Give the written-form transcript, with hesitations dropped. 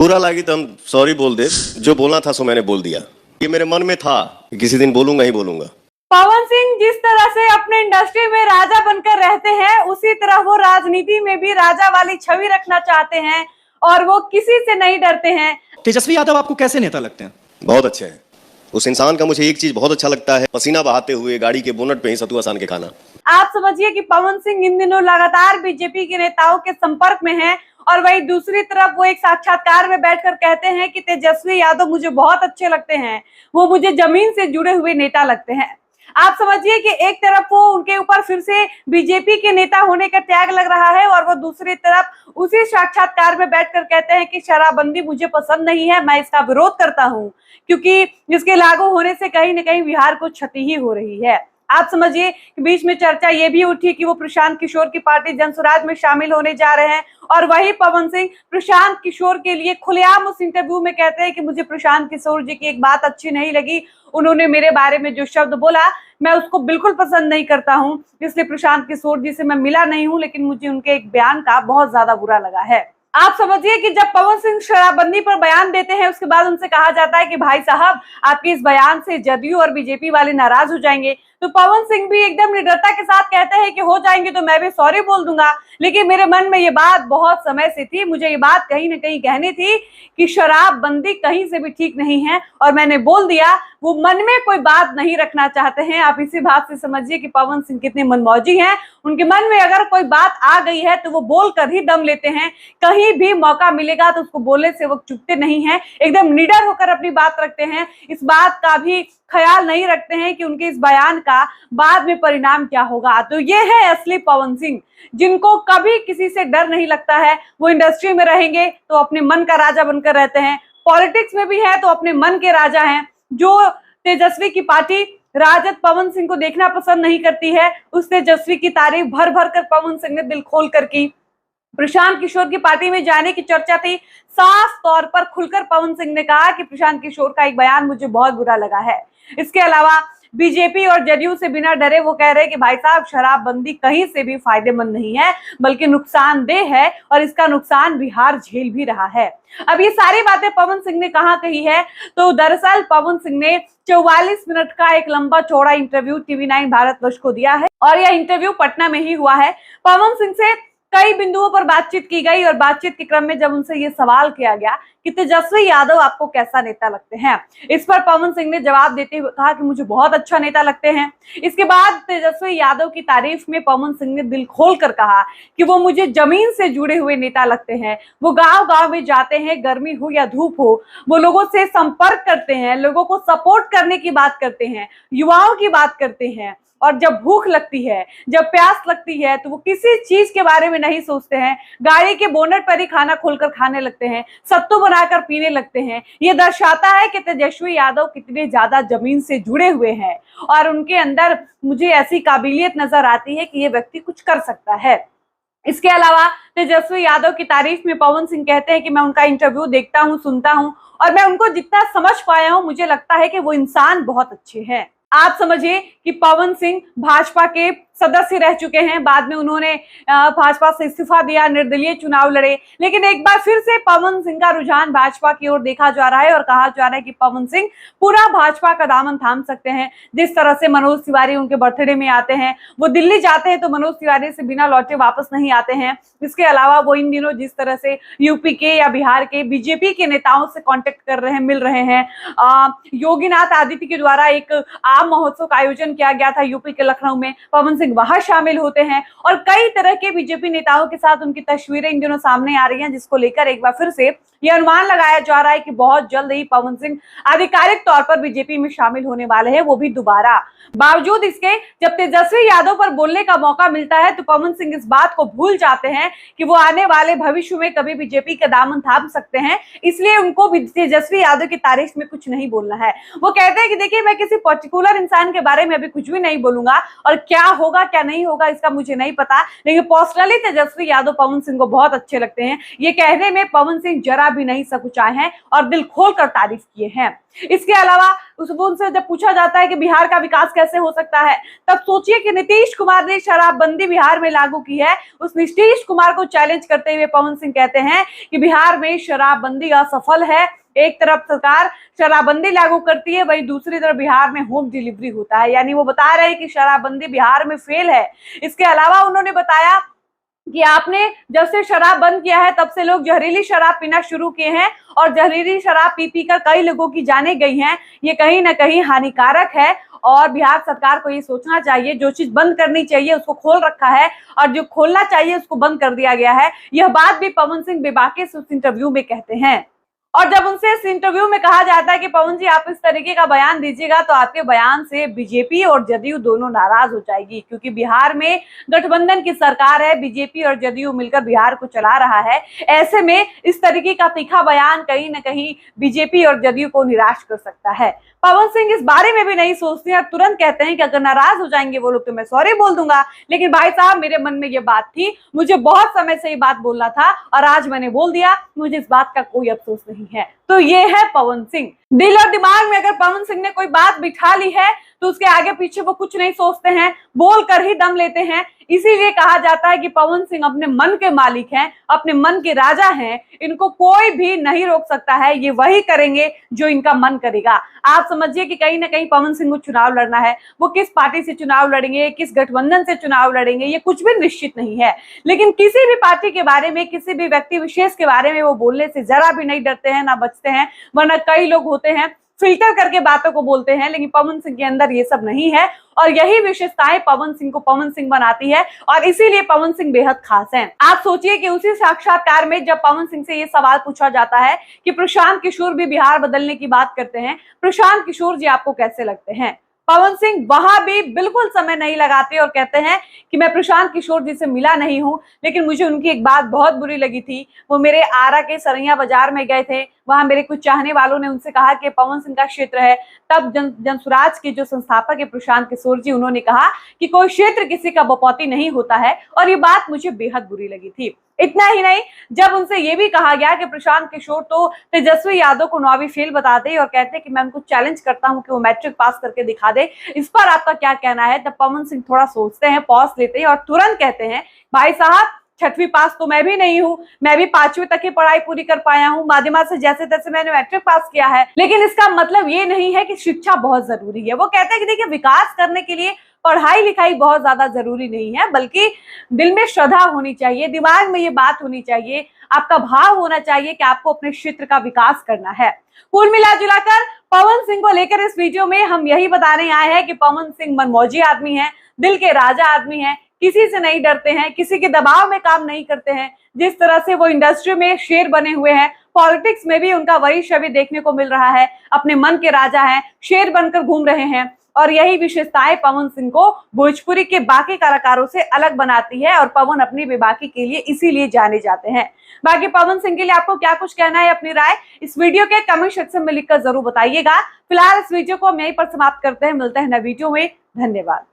बुरा लगी तो हम सॉरी बोल दे। जो बोलना था सो मैंने बोल दिया। ये मेरे मन में था कि किसी दिन बोलूंगा ही बोलूंगा। पवन सिंह जिस तरह से अपने इंडस्ट्री में राजा बनकर रहते हैं, उसी तरह वो राजनीति में भी राजा वाली छवि रखना चाहते हैं और वो किसी से नहीं डरते हैं। तेजस्वी यादव आपको कैसे नेता लगते हैं? बहुत अच्छे हैं। उस इंसान का मुझे एक चीज बहुत अच्छा लगता है, पसीना बहाते हुए गाड़ी के बोनट पे ही सतुआ सान के खाना। आप समझिए कि पवन सिंह इन दिनों लगातार बीजेपी के नेताओं के संपर्क में हैं और वही दूसरी तरफ वो एक साक्षात्कार में बैठकर कहते हैं कि तेजस्वी यादव मुझे बहुत अच्छे लगते हैं, वो मुझे जमीन से जुड़े हुए नेता लगते हैं। आप समझिए कि एक तरफ वो उनके ऊपर फिर से बीजेपी के नेता होने का टैग लग रहा है और वो दूसरी तरफ उसी साक्षात्कार में बैठकर कहते हैं कि शराबबंदी मुझे पसंद नहीं है, मैं इसका विरोध करता हूं क्योंकि इसके लागू होने से कहीं ना कहीं बिहार को क्षति ही हो रही है। आप समझिए कि बीच में चर्चा ये भी उठी कि वो प्रशांत किशोर की पार्टी जनसुराज में शामिल होने जा रहे हैं और वही पवन सिंह प्रशांत किशोर के लिए खुलेआम उस इंटरव्यू में कहते हैं कि मुझे प्रशांत किशोर जी की एक बात अच्छी नहीं लगी, उन्होंने मेरे बारे में जो शब्द बोला मैं उसको बिल्कुल पसंद नहीं करता हूं, इसलिए प्रशांत किशोर जी से मैं मिला नहीं हूं, लेकिन मुझे उनके एक बयान का बहुत ज्यादा बुरा लगा है। आप समझिए कि जब पवन सिंह शराबबंदी पर बयान देते हैं, उसके बाद उनसे कहा जाता है कि भाई साहब आपके इस बयान से जदयू और बीजेपी वाले नाराज हो जाएंगे, तो पवन सिंह भी एकदम निडरता के साथ कहते हैं कि हो जाएंगे तो मैं भी सॉरी बोल दूंगा, लेकिन मेरे मन में ये बात बहुत समय से थी, मुझे ये बात कहीं ना कहीं कहनी थी कि शराबबंदी कहीं से भी ठीक नहीं है और मैंने बोल दिया। वो मन में कोई बात नहीं रखना चाहते हैं। आप इसी बात से समझिए कि पवन सिंह कितने मनमौजी हैं। उनके मन में अगर कोई बात आ गई है तो वो बोल कर ही दम लेते हैं, कहीं भी मौका मिलेगा तो उसको बोलने से वो चुकते नहीं हैं, एकदम निडर होकर अपनी बात रखते हैं, इस बात का भी ख्याल नहीं रखते हैं कि उनके इस बयान का बाद में परिणाम क्या होगा। तो ये है असली पवन सिंह, जिनको कभी किसी से डर नहीं लगता है। वो इंडस्ट्री में रहेंगे तो अपने मन का राजा बनकर रहते हैं, पॉलिटिक्स में भी है तो अपने मन के राजा हैं। जो तेजस्वी की पार्टी राजद पवन सिंह को देखना पसंद नहीं करती है, उस तेजस्वी की तारीफ भर भर कर पवन सिंह ने दिल खोल कर की। प्रशांत किशोर की पार्टी में जाने की चर्चा थी, साफ तौर पर खुलकर पवन सिंह ने कहा कि प्रशांत किशोर का एक बयान मुझे बहुत बुरा लगा है। इसके अलावा बीजेपी और जदयू से बिना डरे वो कह रहे हैं कि भाई साहब शराबबंदी कहीं से भी फायदेमंद नहीं है, बल्कि नुकसानदेह है और इसका नुकसान बिहार झेल भी रहा है। अब ये सारी बातें पवन सिंह ने कहाँ कही है, तो दरअसल पवन सिंह ने 44 मिनट का एक लंबा चौड़ा इंटरव्यू TV9 भारतवर्ष को दिया है और यह इंटरव्यू पटना में ही हुआ है। पवन सिंह से कई बिंदुओं पर बातचीत की गई और बातचीत के क्रम में जब उनसे ये सवाल किया गया कि तेजस्वी यादव आपको कैसा नेता लगते हैं, इस पर पवन सिंह ने जवाब देते हुए कहा कि मुझे बहुत अच्छा नेता लगते हैं। इसके बाद तेजस्वी यादव की तारीफ में पवन सिंह ने दिल खोल कर कहा कि वो मुझे जमीन से जुड़े हुए नेता लगते हैं, वो गांव गांव में जाते हैं, गर्मी हो या धूप हो, वो लोगों से संपर्क करते हैं, लोगों को सपोर्ट करने की बात करते हैं, युवाओं की बात करते हैं, और जब भूख लगती है, जब प्यास लगती है तो वो किसी चीज के बारे में नहीं सोचते हैं, गाड़ी के बोनट पर ही खाना खोलकर खाने लगते हैं, सत्तू बनाकर पीने लगते हैं। ये दर्शाता है कि तेजस्वी यादव कितने ज्यादा जमीन से जुड़े हुए हैं और उनके अंदर मुझे ऐसी काबिलियत नजर आती है कि ये व्यक्ति कुछ कर सकता है। इसके अलावा तेजस्वी यादव की तारीफ में पवन सिंह कहते हैं कि मैं उनका इंटरव्यू देखता हूं, सुनता हूं और मैं उनको जितना समझ पाया हूं, मुझे लगता है कि वो इंसान बहुत अच्छे हैं। आप समझिए कि पवन सिंह भाजपा के सदस्य रह चुके हैं, बाद में उन्होंने भाजपा से इस्तीफा दिया, निर्दलीय चुनाव लड़े, लेकिन एक बार फिर से पवन सिंह का रुझान भाजपा की ओर देखा जा रहा है और कहा जा रहा है कि पवन सिंह पूरा भाजपा का दामन थाम सकते हैं। जिस तरह से मनोज तिवारी उनके बर्थडे में आते हैं, वो दिल्ली जाते हैं तो मनोज तिवारी से बिना लौटे वापस नहीं आते हैं। इसके अलावा वो इन दिनों जिस तरह से यूपी के या बिहार के बीजेपी के नेताओं से कांटेक्ट कर रहे हैं, मिल रहे हैं। योगीनाथ आदित्य के द्वारा एक आम महोत्सव का आयोजन किया गया था यूपी के लखनऊ में, पवन सिंह वहां शामिल होते हैं और कई तरह के बीजेपी नेताओं के साथ उनकी तस्वीरें इन दिनों सामने आ रही हैं, जिसको लेकर एक बार फिर से यह अनुमान लगाया जा रहा है कि बहुत जल्द ही पवन सिंह आधिकारिक तौर पर बीजेपी में शामिल होने वाले हैं, वो भी दोबारा। बावजूद इसके जब तेजस्वी यादव पर बोलने का मौका मिलता है तो पवन सिंह इस बात को भूल जाते हैं कि वो आने वाले भविष्य में कभी बीजेपी का दामन थाम सकते हैं, इसलिए उनको तेजस्वी यादव की तारीफ में कुछ नहीं बोलना है। वो कहते हैं कि देखिए मैं किसी पर्टिकुलर इंसान के बारे में अभी कुछ भी नहीं बोलूंगा और क्या होगा क्या नहीं होगा इसका मुझे नहीं पता, लेकिन पर्सनली तेजस्वी यादव पवन सिंह को बहुत अच्छे लगते हैं। ये कहने में पवन सिंह जरा भी नहीं सकुचाए हैं और दिल खोल कर तारीफ किए हैं। इसके अलावा उनसे जब पूछा जाता है कि बिहार का विकास कैसे हो सकता है, तब सोचिए कि नीतीश कुमार ने शराबबंदी बिहार में लागू की है। उस नीतीश कुमार को चैलेंज करते हुए पवन सिंह कहते हैं कि बिहार में शराबबंदी असफल है। एक तरफ सरकार शराबबंदी लागू करती है, वहीं दूसरी तरफ बिहार में होम डिलीवरी होता है। यानी वो बता रहे हैं कि शराबबंदी बिहार में फेल है। इसके अलावा उन्होंने बताया कि आपने जब से शराब बंद किया है तब से लोग जहरीली शराब पीना शुरू किए हैं और जहरीली शराब पी पी कर कई लोगों की जानें गई हैं। ये कहीं ना कहीं हानिकारक है और बिहार सरकार को ये सोचना चाहिए, जो चीज बंद करनी चाहिए उसको खोल रखा है और जो खोलना चाहिए उसको बंद कर दिया गया है। यह बात भी पवन सिंह बेबाकी से उस इंटरव्यू में कहते हैं। और जब उनसे इस इंटरव्यू में कहा जाता है कि पवन जी आप इस तरीके का बयान दीजिएगा तो आपके बयान से बीजेपी और जदयू दोनों नाराज हो जाएगी, क्योंकि बिहार में गठबंधन की सरकार है, बीजेपी और जदयू मिलकर बिहार को चला रहा है। ऐसे में इस तरीके का तीखा बयान कहीं ना कहीं बीजेपी और जदयू को निराश कर सकता है। पवन सिंह इस बारे में भी नहीं सोचते हैं, तुरंत कहते हैं कि अगर नाराज हो जाएंगे वो लोग तो मैं सॉरी बोल दूंगा। लेकिन भाई साहब, मेरे मन में ये बात थी, मुझे बहुत समय से ये बात बोलना था और आज मैंने बोल दिया, मुझे इस बात का कोई अफसोस नहीं है। तो ये है पवन सिंह। दिल और दिमाग में अगर पवन सिंह ने कोई बात बिठा ली है तो उसके आगे पीछे वो कुछ नहीं सोचते हैं, बोल कर ही दम लेते हैं। इसीलिए कहा जाता है कि पवन सिंह अपने मन के मालिक हैं, अपने मन के राजा हैं। इनको कोई भी नहीं रोक सकता है, ये वही करेंगे जो इनका मन करेगा। आप समझिए कि कहीं ना कहीं पवन सिंह को चुनाव लड़ना है, वो किस पार्टी से चुनाव लड़ेंगे, किस गठबंधन से चुनाव लड़ेंगे, ये कुछ भी निश्चित नहीं है। लेकिन किसी भी पार्टी के बारे में, किसी भी व्यक्ति विशेष के बारे में वो बोलने से जरा भी नहीं डरते हैं, ना बचते हैं। वरना कई लोग होते हैं फिल्टर करके बातों को बोलते हैं, लेकिन पवन सिंह के अंदर ये सब नहीं है और यही विशेषताएं पवन सिंह को पवन सिंह बनाती है और इसीलिए पवन सिंह बेहद खास हैं। आप सोचिए कि उसी साक्षात्कार में जब पवन सिंह से ये सवाल पूछा जाता है कि प्रशांत किशोर भी बिहार बदलने की बात करते हैं, प्रशांत किशोर जी आपको कैसे लगते हैं? पवन सिंह वहां भी बिल्कुल समय नहीं लगाते और कहते हैं कि मैं प्रशांत किशोर जी से मिला नहीं हूं, लेकिन मुझे उनकी एक बात बहुत बुरी लगी थी। वो मेरे आरा के सरैया बाजार में गए थे, वहां मेरे कुछ चाहने वालों ने उनसे कहा कि पवन सिंह का क्षेत्र है। तब जनसुराज के जो संस्थापक है प्रशांत किशोर जी, उन्होंने कहा कि कोई क्षेत्र किसी का बपौती नहीं होता है और ये बात मुझे बेहद बुरी लगी थी। इतना ही नहीं, जब उनसे ये भी कहा गया कि प्रशांत किशोर तो तेजस्वी यादव को 9वीं फेल बताते और कहते कि मैं उनको चैलेंज करता हूं कि वो मैट्रिक पास करके दिखा दे, इस पर आपका क्या कहना है? तब पवन सिंह थोड़ा सोचते हैं, पॉज लेते हैं और तुरंत कहते हैं, भाई साहब 6वीं पास तो मैं भी नहीं हूँ, मैं भी 5वीं तक की पढ़ाई पूरी कर पाया हूँ, माध्यमिक से जैसे तैसे मैंने मैट्रिक पास किया है। लेकिन इसका मतलब ये नहीं है कि शिक्षा बहुत जरूरी है। वो कहते हैं कि देखिए, विकास करने के लिए पढ़ाई लिखाई बहुत ज्यादा जरूरी नहीं है, बल्कि दिल में श्रद्धा होनी चाहिए, दिमाग में ये बात होनी चाहिए, आपका भाव होना चाहिए कि आपको अपने क्षेत्र का विकास करना है। कुल मिला जुलाकर पवन सिंह को लेकर इस वीडियो में हम यही बताने आए हैं कि पवन सिंह मनमौजी आदमी है, दिल के राजा आदमी है, किसी से नहीं डरते हैं, किसी के दबाव में काम नहीं करते हैं। जिस तरह से वो इंडस्ट्री में शेर बने हुए हैं, पॉलिटिक्स में भी उनका वही छवि देखने को मिल रहा है। अपने मन के राजा हैं, शेर बनकर घूम रहे हैं और यही विशेषताएं पवन सिंह को भोजपुरी के बाकी कलाकारों से अलग बनाती है और पवन अपनी बेबाकी के लिए इसीलिए जाने जाते हैं। बाकी पवन सिंह के लिए आपको क्या कुछ कहना है, अपनी राय इस वीडियो के कमेंट सेक्शन में लिखकर जरूर बताइएगा। फिलहाल इस वीडियो को हम यहीं पर समाप्त करते हैं, मिलते हैं नए वीडियो में। धन्यवाद।